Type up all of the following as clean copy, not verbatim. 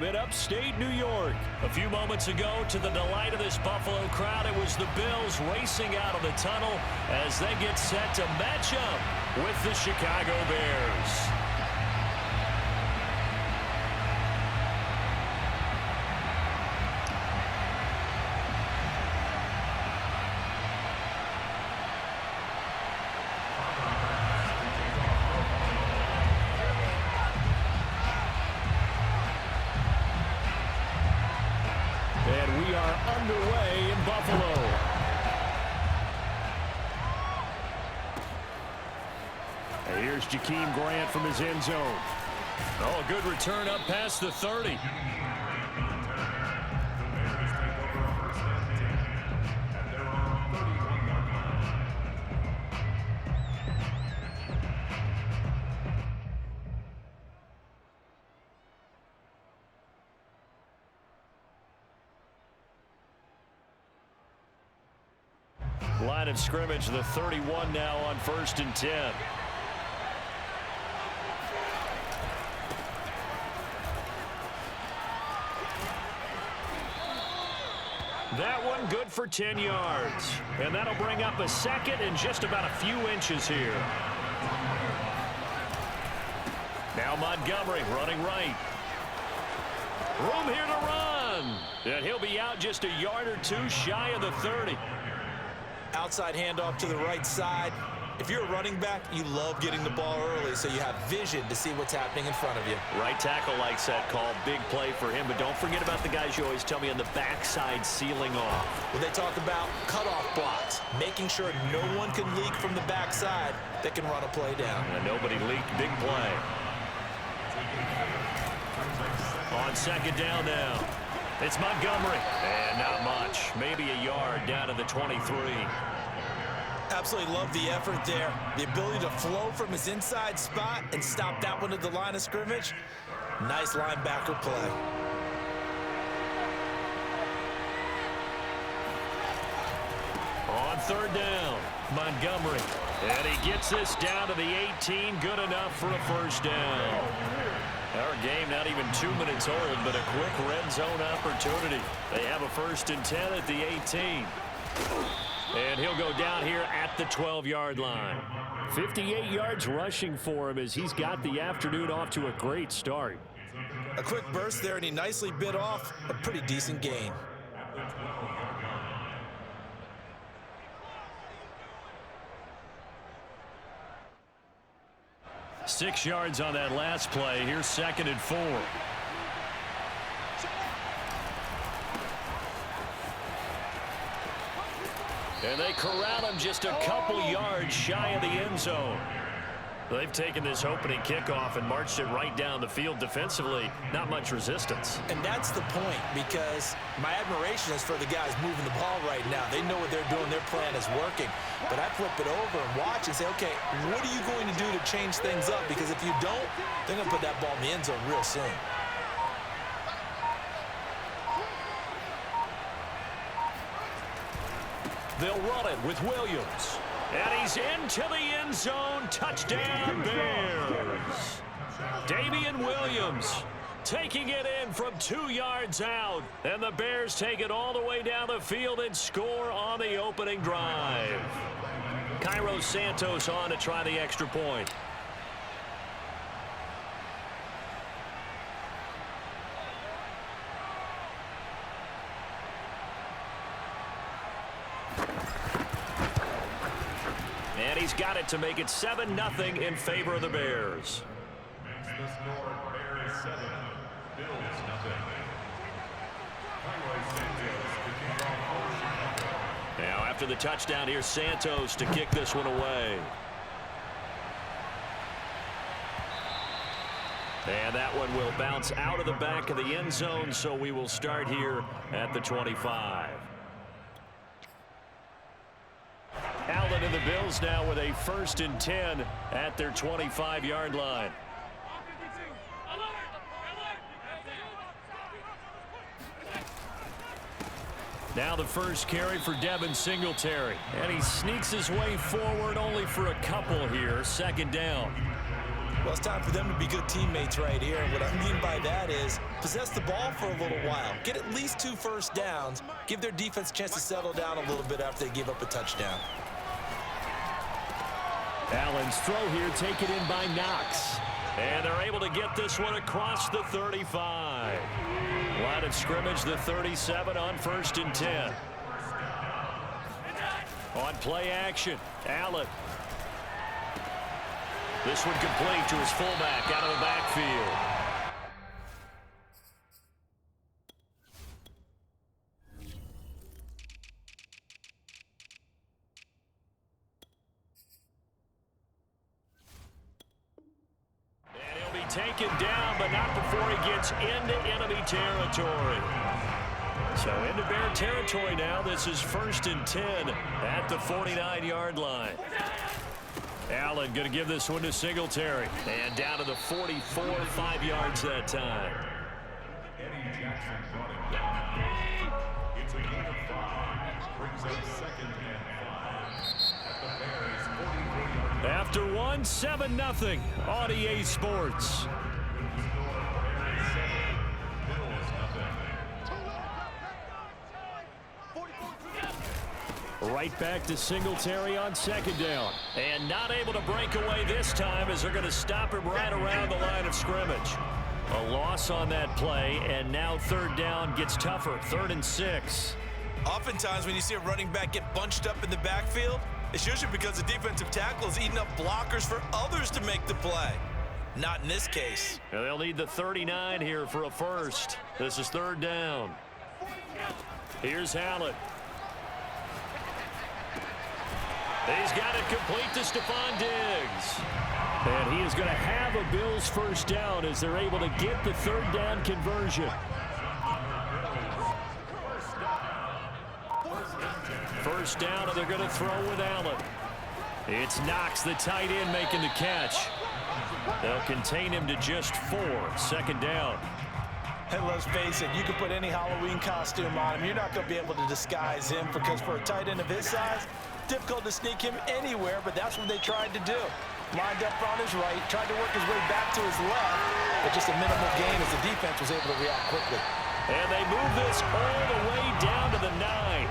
Stadium in upstate New York. A few moments ago, to the delight of this Buffalo crowd, it was the Bills racing out of the tunnel as they get set to match up with the Chicago Bears. And we are underway in Buffalo. And here's Jakeem Grant from his end zone. Oh, good return up past the 30. Line of scrimmage, the 31 now on 1st and 10. That one good for 10 yards. And that'll bring up a second and just about a few inches here. Now Montgomery running right. Room here to run. And he'll be out just a yard or two shy of the 30. Outside handoff to the right side. If you're a running back, you love getting the ball early so you have vision to see what's happening in front of you. Right tackle likes that call. Big play for him. But don't forget about the guys you always tell me on the backside sealing off. When they talk about cutoff blocks, making sure no one can leak from the backside that can run a play down. And nobody leaked. Big play. On 2nd down now. It's Montgomery. And not much. Maybe a yard down to the 23. Absolutely love the effort there. The ability to flow from his inside spot and stop that one at the line of scrimmage. Nice linebacker play. On 3rd down, Montgomery. And he gets this down to the 18. Good enough for a 1st down. Our game not even 2 minutes old, but a quick red zone opportunity. They have a 1st and 10 at the 18. And he'll go down here at the 12-yard line. 58 yards rushing for him as he's got the afternoon off to a great start. A quick burst there, and he nicely bit off a pretty decent gain. Six yards on that last play. Here's 2nd and 4. And they corral him just a couple yards shy of the end zone. They've taken this opening kickoff and marched it right down the field defensively. Not much resistance. And that's the point, because my admiration is for the guys moving the ball right now. They know what they're doing. Their plan is working. But I flip it over and watch and say, okay, what are you going to do to change things up? Because if you don't, they're going to put that ball in the end zone real soon. They'll run it with Williams. And he's into the end zone. Touchdown, Bears. Damian Williams taking it in from 2 yards out. And the Bears take it all the way down the field and score on the opening drive. Cairo Santos on to try the extra point. And he's got it to make it 7-0 in favor of the Bears. Makes the score Bears 7, Bills 0. Now after the touchdown, here's Santos to kick this one away. And that one will bounce out of the back of the end zone, so we will start here at the 25. Allen and the Bills now with a 1st and 10 at their 25-yard line. Now the first carry for Devin Singletary. And he sneaks his way forward only for a couple here. 2nd down. Well, it's time for them to be good teammates right here. And what I mean by that is possess the ball for a little while. Get at least 2 first downs. Give their defense a chance to settle down a little bit after they give up a touchdown. Allen's throw here taken in by Knox. And they're able to get this one across the 35. Line of scrimmage, the 37 on 1st and 10. On play action, Allen. This one complete to his fullback out of the backfield. And he'll be taken down, but not before he gets into enemy territory. So into Bear territory now. This is 1st and 10 at the 49-yard line. Allen going to give this one to Singletary. And down to the 44, 5 yards that time. Eddie Jackson running down. It's a gain of 5. Brings up 2nd and 5. At the Bears' 44-yard line. After one, 7-0 on EA Sports. Right back to Singletary on 2nd down. And not able to break away this time as they're going to stop him right around the line of scrimmage. A loss on that play, and now 3rd down gets tougher. 3rd and 6. Oftentimes when you see a running back get bunched up in the backfield, it's usually because the defensive tackle is eating up blockers for others to make the play. Not in this case. And they'll need the 39 here for a first. This is 3rd down. Here's Allen. He's got it complete to Stephon Diggs. And he is going to have a Bills first down as they're able to get the 3rd down conversion. First down, and they're going to throw with Allen. It's Knox, the tight end, making the catch. They'll contain him to just 4. 2nd down. And let's face it, you can put any Halloween costume on him. You're not going to be able to disguise him because for a tight end of his size, difficult to sneak him anywhere, but that's what they tried to do. Lined up on his right, tried to work his way back to his left, but just a minimal gain as the defense was able to react quickly. And they move this all the way down to the 9.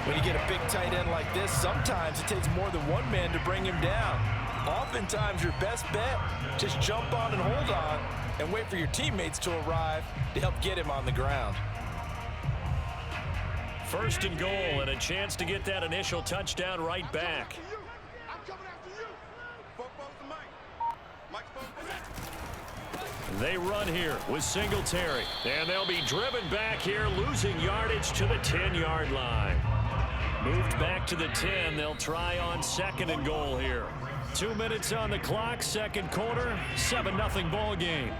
When you get a big tight end like this, sometimes it takes more than one man to bring him down. Oftentimes, your best bet, just jump on and hold on and wait for your teammates to arrive to help get him on the ground. 1st and goal, and a chance to get that initial touchdown right back. They run here with Singletary, and they'll be driven back here, losing yardage to the 10-yard line. Moved back to the 10. They'll try on 2nd and goal here. 2 minutes on the clock, 2nd quarter, 7-0 ball game.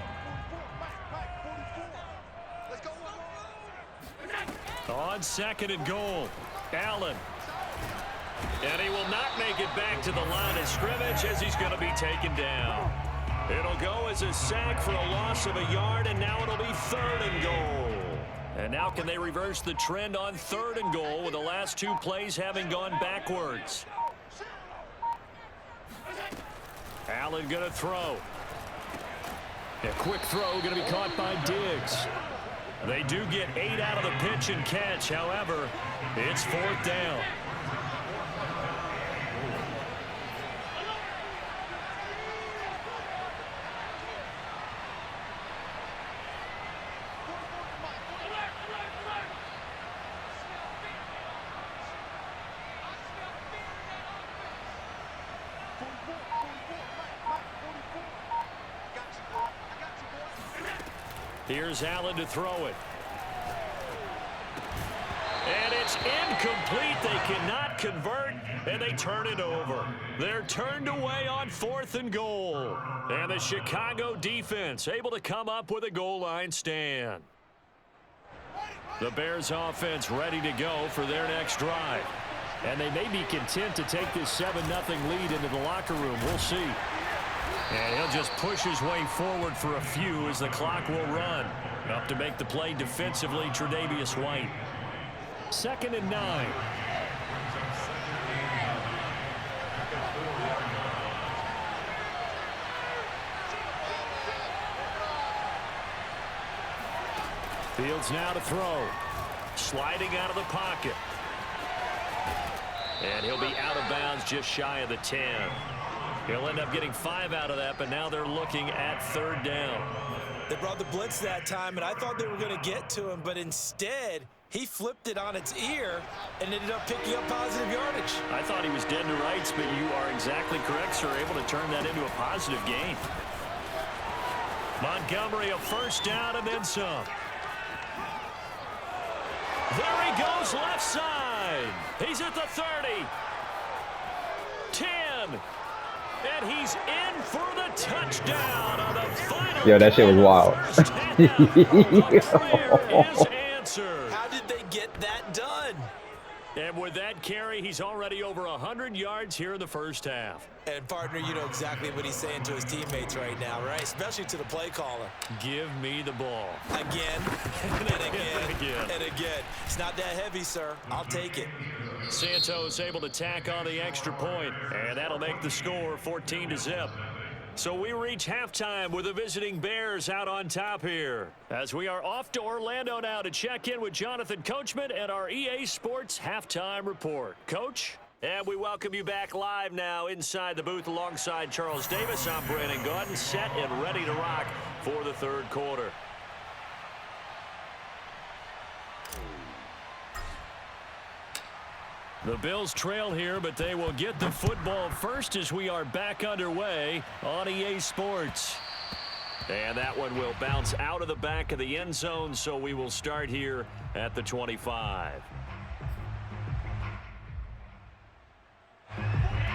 On 2nd and goal, Allen. And he will not make it back to the line of scrimmage as he's going to be taken down. It'll go as a sack for a loss of a yard, and now it'll be 3rd and goal. And now can they reverse the trend on 3rd and goal with the last 2 plays having gone backwards? Allen going to throw. A quick throw going to be caught by Diggs. They do get 8 out of the pitch and catch. However, it's 4th down. Here's Allen to throw it. And it's incomplete. They cannot convert, and they turn it over. They're turned away on 4th and goal. And the Chicago defense able to come up with a goal line stand. The Bears offense ready to go for their next drive. And they may be content to take this 7-0 lead into the locker room. We'll see. And he'll just push his way forward for a few as the clock will run. Up to make the play defensively, Tre'Davious White. 2nd and 9. Fields now to throw. Sliding out of the pocket. And he'll be out of bounds just shy of the 10. He'll end up getting 5 out of that, but now they're looking at third down. They brought the blitz that time, and I thought they were going to get to him, but instead he flipped it on its ear and ended up picking up positive yardage. I thought he was dead to rights, but you are exactly correct, sir. Able to turn that into a positive gain. Montgomery, a first down and then some. There he goes, left side. He's at the 30. 10. And he's in for the touchdown on the final. Yo, that shit was wild. How did they get that done? And with that carry, he's already over 100 yards here in the first half. And, partner, you know exactly what he's saying to his teammates right now, right? Especially to the play caller. Give me the ball. Again, and again, and again. It's not that heavy, sir. I'll take it. Santos able to tack on the extra point, and that'll make the score 14-0. So we reach halftime with the visiting Bears out on top here, as we are off to Orlando now to check in with Jonathan Coachman and our EA Sports Halftime Report. Coach? And we welcome you back live now inside the booth alongside Charles Davis. I'm Brandon Gordon, set and ready to rock for the third quarter. The Bills trail here, but they will get the football first as we are back underway on EA Sports. And that one will bounce out of the back of the end zone, so we will start here at the 25.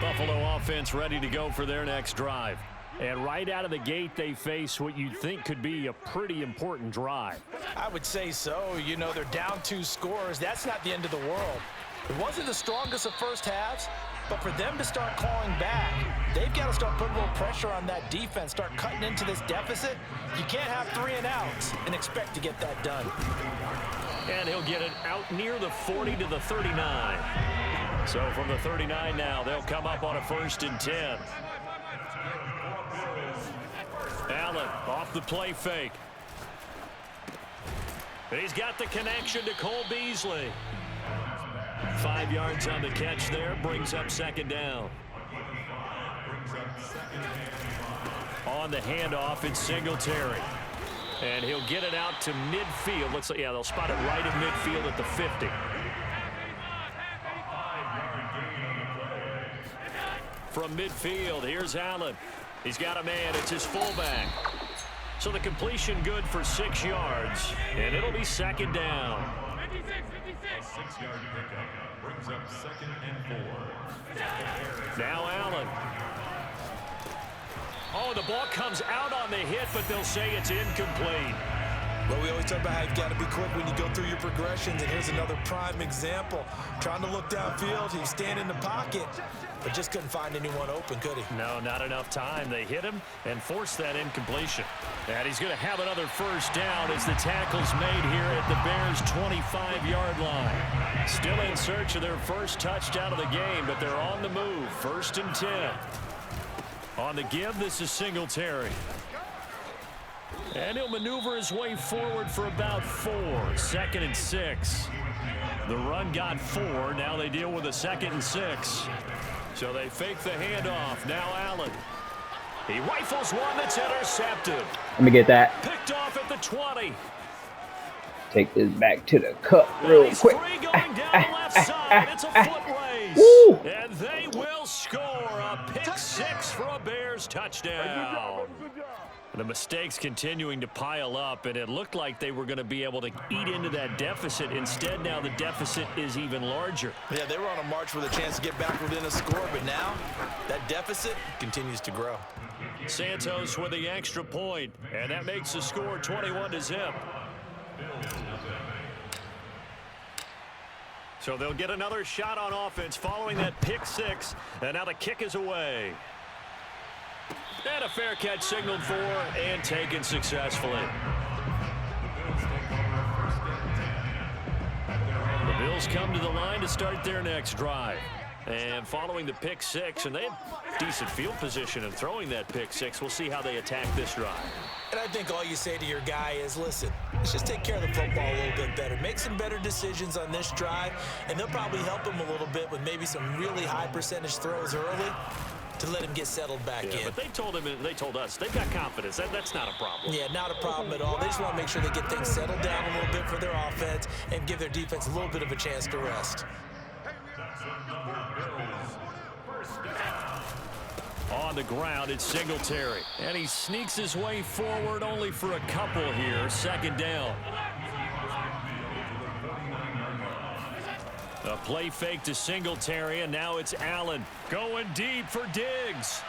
Buffalo offense ready to go for their next drive. And right out of the gate, they face what you'd think could be a pretty important drive. I would say so. You know, they're down 2 scores. That's not the end of the world. It wasn't the strongest of first halves, but for them to start clawing back, they've got to start putting a little pressure on that defense, start cutting into this deficit. You can't have 3 and outs and expect to get that done. And he'll get it out near the 40 to the 39. So from the 39 now, they'll come up on a 1st and 10. Allen off the play fake. He's got the connection to Cole Beasley. 5 yards on the catch there, brings up 2nd down. On the handoff, it's Singletary. And he'll get it out to midfield. Looks like, yeah, they'll spot it right in midfield at the 50. From midfield, here's Allen. He's got a man. It's his fullback. So the completion good for 6 yards, and it'll be 2nd down. 6-yard pickup brings up 2nd and 4. Now Allen. Oh, the ball comes out on the hit, but they'll say it's incomplete. Well, we always talk about how you've got to be quick when you go through your progressions, and here's another prime example. Trying to look downfield, he was standing in the pocket, but just couldn't find anyone open, could he? No, not enough time. They hit him and forced that incompletion. And he's going to have another 1st down as the tackle's made here at the Bears' 25-yard line. Still in search of their first touchdown of the game, but they're on the move. 1st and 10. On the give, this is Singletary. And he'll maneuver his way forward for about 4. 2nd and 6. The run got 4. Now they deal with a 2nd and 6. So they fake the handoff. Now Allen. He rifles one that's intercepted. Let me get that. Picked off at the 20. Take this back to the cup real quick. Free going down the left side. It's a foot race. Woo. And they will score a pick 6 for a Bears touchdown. The mistakes continuing to pile up, and it looked like they were going to be able to eat into that deficit. Instead, now the deficit is even larger. Yeah, they were on a march with a chance to get back within a score, but now that deficit continues to grow. Santos with the extra point, and that makes the score 21-0. So they'll get another shot on offense following that pick 6, and now the kick is away. And a fair catch signaled for and taken successfully. The Bills come to the line to start their next drive. And following the pick six, and they had decent field position in throwing that pick six. We'll see how they attack this drive. And I think all you say to your guy is, listen, let's just take care of the football a little bit better. Make some better decisions on this drive, and they'll probably help him a little bit with maybe some really high percentage throws early to let him get settled back in. But they told him, they told us, they've got confidence. That's not a problem. Yeah, not a problem at all. They just want to make sure they get things settled down a little bit for their offense and give their defense a little bit of a chance to rest. On the ground, it's Singletary. And he sneaks his way forward only for a couple here. Second down. A play fake to Singletary, and now it's Allen going deep for Diggs.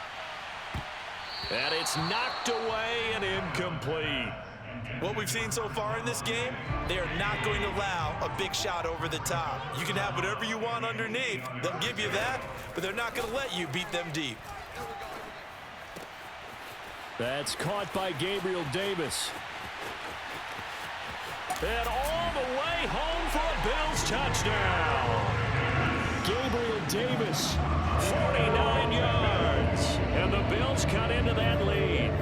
And it's knocked away and incomplete. What we've seen so far in this game, they are not going to allow a big shot over the top. You can have whatever you want underneath. They'll give you that, but they're not going to let you beat them deep. That's caught by Gabriel Davis. And all the way home for a Bills touchdown. Gabriel Davis, 49 yards. And the Bills cut into that lead.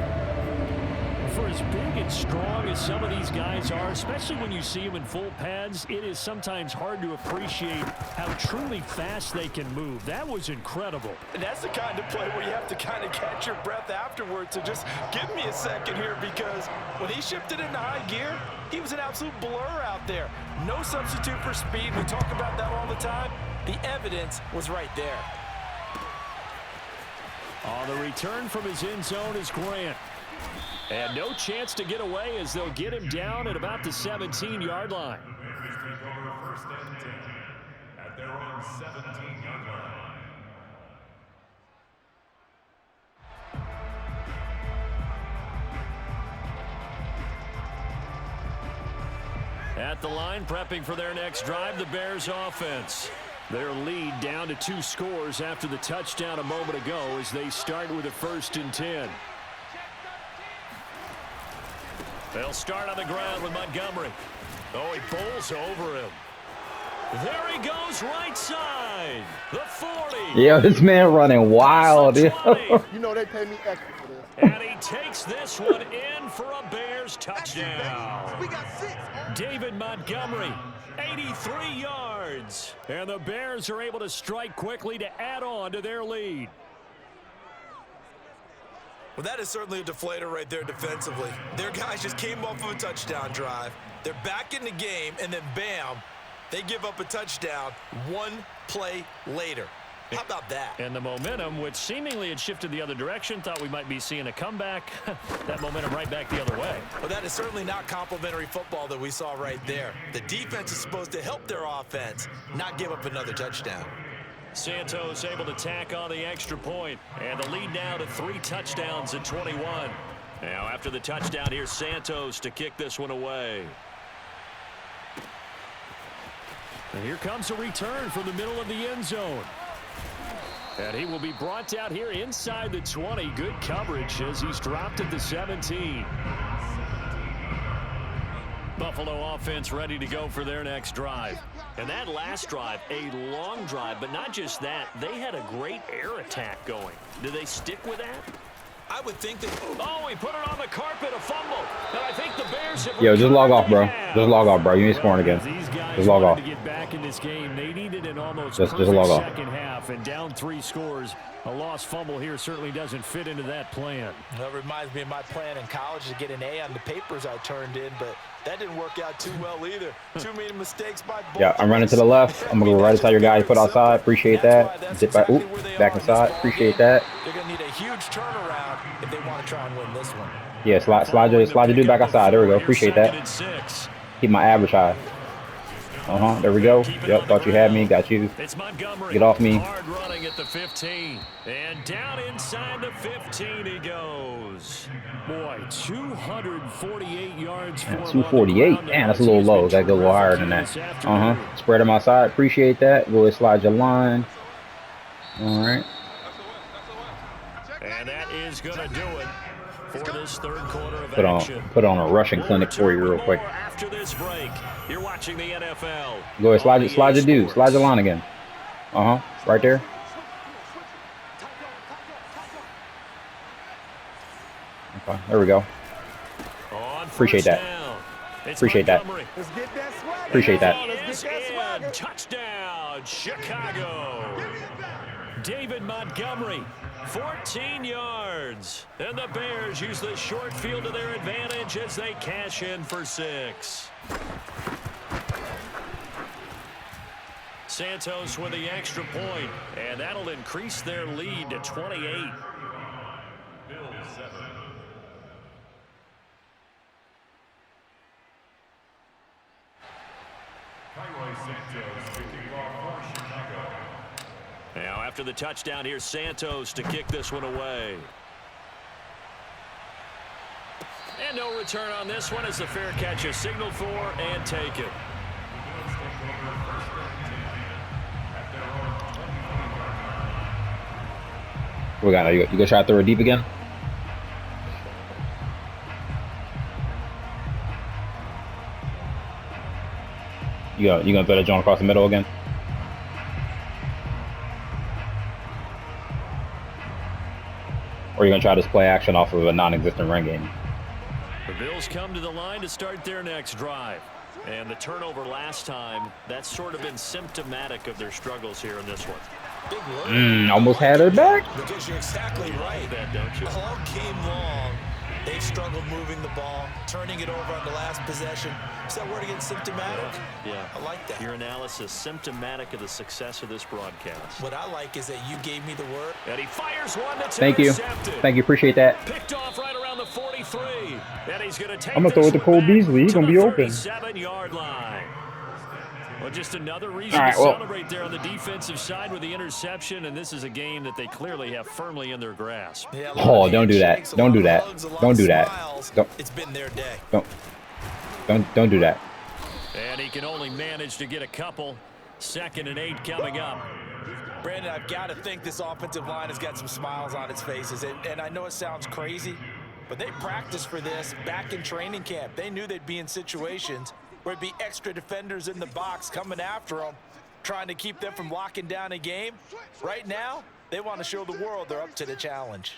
For as big and strong as some of these guys are, especially when you see them in full pads, it is sometimes hard to appreciate how truly fast they can move. That was incredible. And that's the kind of play where you have to kind of catch your breath afterwards. So just give me a second here, because when he shifted into high gear, he was an absolute blur out there. No substitute for speed. We talk about that all the time. The evidence was right there. On the return from his end zone is Grant. And no chance to get away as they'll get him down at about the 17-yard line. First and 10 at their own 17-yard line. At the line, prepping for their next drive, the Bears offense. Their lead down to 2 scores after the touchdown a moment ago as they start with a 1st and 10. They'll start on the ground with Montgomery. Oh, he bowls over him. There he goes, right side. The 40. Yeah, this man running wild. You know they pay me extra for this. And he takes this one in for a Bears touchdown. We got 6. David Montgomery, 83 yards. And the Bears are able to strike quickly to add on to their lead. Well, that is certainly a deflator right there defensively. Their guys just came off of a touchdown drive. They're back in the game, and then bam, they give up a touchdown 1 play later. How about that? And the momentum, which seemingly had shifted the other direction, thought we might be seeing a comeback. That momentum right back the other way. Well, that is certainly not complimentary football that we saw right there. The defense is supposed to help their offense, not give up another touchdown. Santos able to tack on the extra point, and the lead now to 3 touchdowns at 21. Now after the touchdown, here's Santos to kick this one away. And here comes a return from the middle of the end zone. And he will be brought down here inside the 20. Good coverage as he's dropped at the 17. Buffalo offense ready to go for their next drive. And that last drive, a long drive, but not just that. They had a great air attack going. Do they stick with that? I would think that... Oh, he put it on the carpet, a fumble. And I think the Bears have... Yo, just log off, bro. Just log off, bro. You ain't scoring again. Just log off. To get back in this game, they needed an almost just log off. Second half, and down 3 scores. A lost fumble here certainly doesn't fit into that plan. That reminds me of my plan in college to get an A on the papers I turned in, but that didn't work out too well either. Too many mistakes by both. Yeah, I'm running to the left. I'm going to go right inside your guy you put outside. Appreciate that. Zip back, back inside. Appreciate that. They're going to need a huge turnaround if they want to try and win this one. Yeah, slide your dude back outside. There we go. Appreciate that. Keep my average high. There we go. Yep, thought you had me. Got you. It's Montgomery. Get off me. Hard running at the 15. And down inside the 15 he goes. Boy, 248 yards for him. 248. Man, that's a little low. Gotta go a little higher than that. Spread him outside. Appreciate that. Go ahead, slide your line. All right. And that is going to do it for this third quarter of action. Put on a rushing clinic for you real quick. After this break, you're watching the NFL. Go ahead, slide your dude. Slide your line again. Right there. Okay, there we go. Appreciate that. Appreciate that. Let's get that swag. Appreciate that. Let's get that swag. Touchdown, Chicago. David Montgomery, 14 yards. And the Bears use the short field to their advantage as they cash in for 6. Santos with the extra point, and that'll increase their lead to 28. Now after the touchdown, here's Santos to kick this one away. And no return on this one as the fair catch is signaled for and taken. We got you gonna try to throw it deep again? You gonna throw that joint across the middle again? Or are you gonna try this play action off of a non-existent run game? The Bills come to the line to start their next drive. And the turnover last time, that's sort of been symptomatic of their struggles here in this one. Big word. Almost had her back. Because you're exactly right. That, don't you? All game long, they've struggled moving the ball, turning it over on the last possession. Is that word again, symptomatic? Yeah. I like that. Your analysis, symptomatic of the success of this broadcast. What I like is that you gave me the word. And he fires one that's Thank you. intercepted. Thank you. Appreciate that. Picked off right around the 43. And he's going to take I'm gonna throw it to Cole Beasley. He's gonna be open. 7-yard line. Well, just another reason All right, to well, celebrate there on the defensive side with the interception, and this is a game that they clearly have firmly in their grasp. Yeah, Oh, don't do that. Don't do that. Don't do that. Don't. It's been their day. Don't do that. And he can only manage to get a couple. 2nd and 8 coming up. Brandon, I've got to think this offensive line has got some smiles on its faces. And I know it sounds crazy, but they practiced for this back in training camp. They knew they'd be in situations where it'd be extra defenders in the box coming after them, trying to keep them from locking down a game. Right now, they want to show the world they're up to the challenge.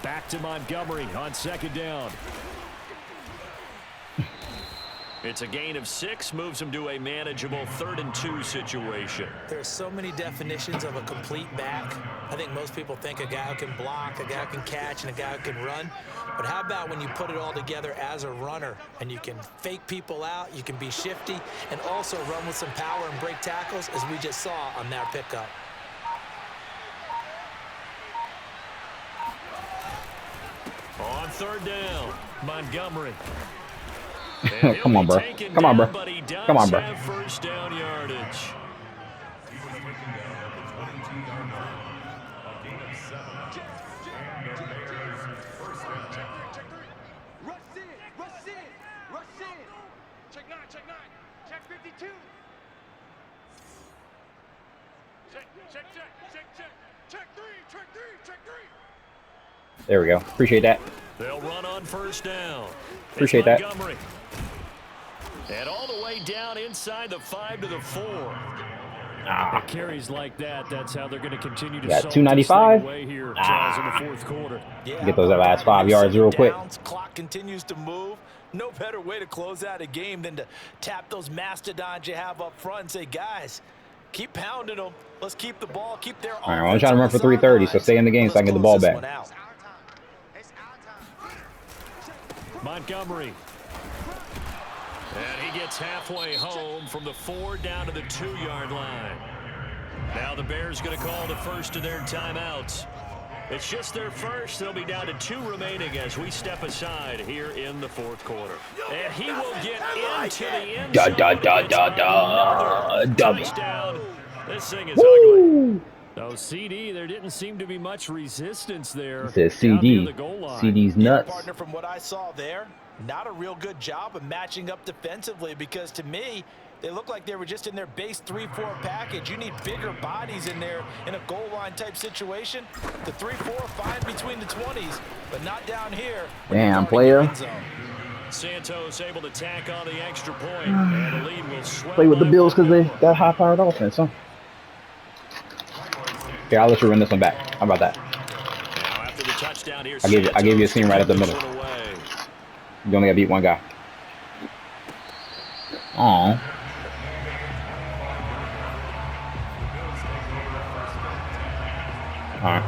Back to Montgomery on 2nd down. It's a gain of 6, moves him to a manageable 3rd and 2 situation. There's so many definitions of a complete back. I think most people think a guy who can block, a guy who can catch, and a guy who can run. But how about when you put it all together as a runner and you can fake people out, you can be shifty, and also run with some power and break tackles, as we just saw on that pickup. On 3rd down, Montgomery. Come on, bro. Come on, bro. Come on, bro. First down yardage. He was taken down at the 22-yard line. A gain of 7. And the Bears first down. Rush in, rush in, rush in. Check 9, check 52. Check 3, check 3. There we go. Appreciate that. They'll run on 1st down. Appreciate that. Montgomery. And all the way down inside the 5 to the 4. Ah. Carries like that. That's how they're going to continue to Got salt 295. this thing away here, Charles, in the 4th quarter. Yeah, Get those last 5 yards real quick. Clock continues to move. No better way to close out a game than to tap those mastodons you have up front and say, guys, keep pounding them. Let's keep the ball, keep their All right, I'm trying to run for 330, so stay in the game so I can get the ball back. Montgomery. And he gets halfway home from the 4 down to the 2-yard line. Now the Bears going to call the first of their timeouts. It's just their first. They'll be down to 2 remaining as we step aside here in the 4th quarter. And he will get into the end zone. Touchdown. This thing is ugly. So CD, there didn't seem to be much resistance there. It says CD. CD's nuts. Partner, from what I saw there, not a real good job of matching up defensively, because to me, they look like they were just in their base 3-4 package. You need bigger bodies in there in a goal line type situation. The 3-4 fine between the 20s, but not down here. Damn, player. Santos able to tack on the extra point, and the lead will swell. Play with the Bills because they got high-powered offense, huh? Here, I'll let you run this one back. How about that? Now after the touchdown here, I gave you a seam right up the middle. You only got to beat one guy. Aww. All right.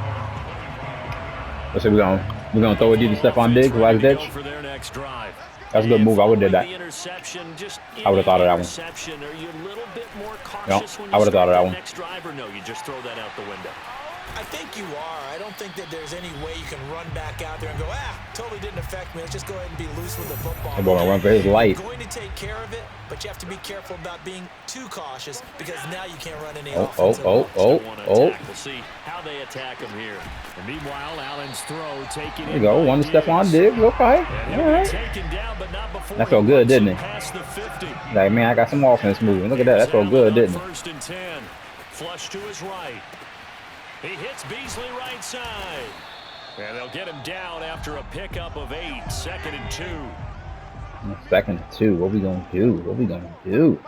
Let's see. We're gonna throw it to Stephon Diggs, last ditch. That's a good move. I would have did that. I would have thought of that one. No, I would have thought of that one. No, you just throw that out the window. I think you are. I don't think that there's any way you can run back out there and go, totally didn't affect me. Let's just go ahead and be loose with the football. They're going to run for his life. You're going to take care of it, but you have to be careful about being too cautious because now you can't run any offense. Oh. We'll see how they attack him here. And meanwhile, Allen's throw taking there you go. One to Stephon Diggs. Okay. All right. That felt good, didn't it? Like, man, I got some offense moving. Look at that. That felt good, didn't it? First and 10. Flush to his right. He hits Beasley right side. And they'll get him down after a pickup of 8. 2nd and 2. 2nd and 2. What we gonna do? What we gonna do?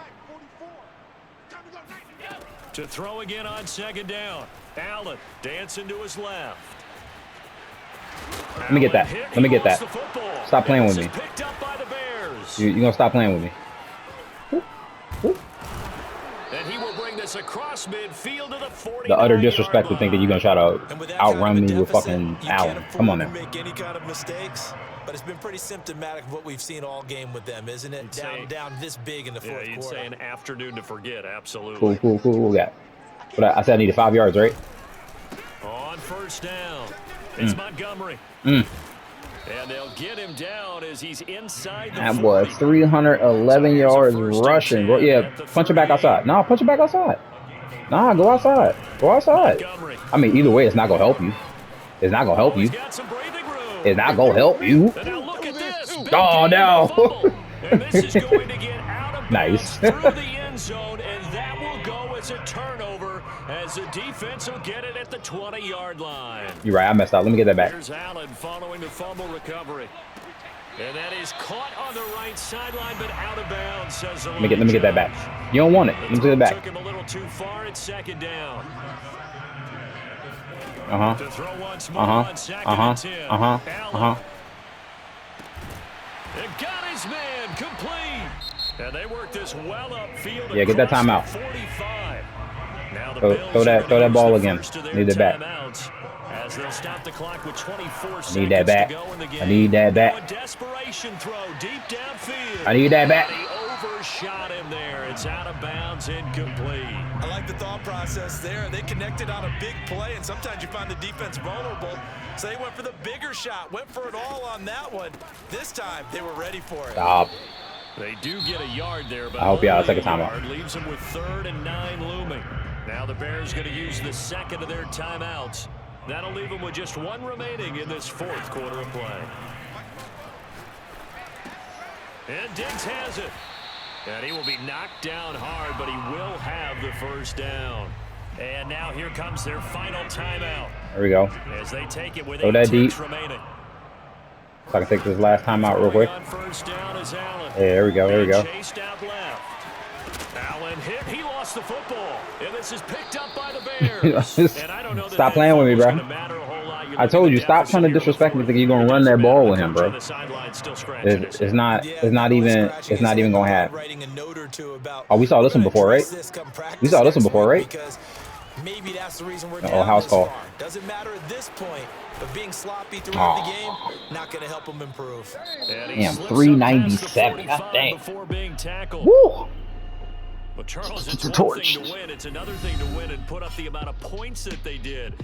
To throw again on 2nd down. Allen dancing to his left. Let me get that. Let me get that. Stop playing with me. You gonna stop playing with me? And he will bring this across midfield to the 40. The utter disrespect to think that you're gonna try to outrun me with fucking Allen. Come on now. Make any kind of mistakes, but it's been pretty symptomatic of what we've seen all game with them, isn't it? Down this big in the fourth quarter. You'd say an afternoon to forget. Absolutely. Cool. What we got? But I said I needed 5 yards, right? On first down, it's Montgomery. And they'll get him down as he's inside the That was 311 yards rushing. Bro. Yeah, punch it back outside. No, punch it back outside. Nah, go outside. Go outside. I mean, either way, it's not going to help you. It's not going to help you. It's not going to help you. Oh, no. And this is going to get out of nice. through the end zone, and that will go as a turnover as the defense will get it at the 20-yard line. You're right. I messed up. Let me get that back. Here's Allen following the fumble recovery. And that is caught on the right sideline, but out of bounds, says the let me get that back. You don't want it. Let me get it back. Took him a little too far at 2nd down. To throw once more on 2nd and 10. And got his man complete. And they work this well upfield. Yeah, get that timeout. 45. Now the throw that ball again. Need it back. As they'll stop the clock with 24 seconds need that back. to go in the game. I need that back. A desperation throw deep downfield. I need that back. And he overshot him there. It's out of bounds, incomplete. I like the thought process there. They connected on a big play, and sometimes you find the defense vulnerable. So they went for the bigger shot, went for it all on that one. This time, they were ready for it. Stop. They do get a yard there, but I hope y'all take a timeout. Leaves them with 3rd and 9 looming. Now the Bears going to use the second of their timeouts. That'll leave them with just 1 remaining in this 4th quarter of play. And Diggs has it. And he will be knocked down hard, but he will have the first down. And now here comes their final timeout. There we go. As they take it with Throw 8 that deep. remaining. So I can take this last timeout real quick. Yeah, there we go. There we go. Chased out left. Allen hit. He lost the football. And this is picked up by the Bears. And I don't know stop playing with me, bro. I told you, stop trying to disrespect me thinking you're gonna run that ball with him, bro. It's not even gonna happen. Oh, we saw this one before, right? We saw this one before, right? Maybe that's the reason we're down house call. Doesn't matter at this point, but being sloppy throughout the game, not going to help them improve. Damn, 397. God dang. Woo! But Charles, it's one thing to win. It's another thing to win and put up the amount of points that they did.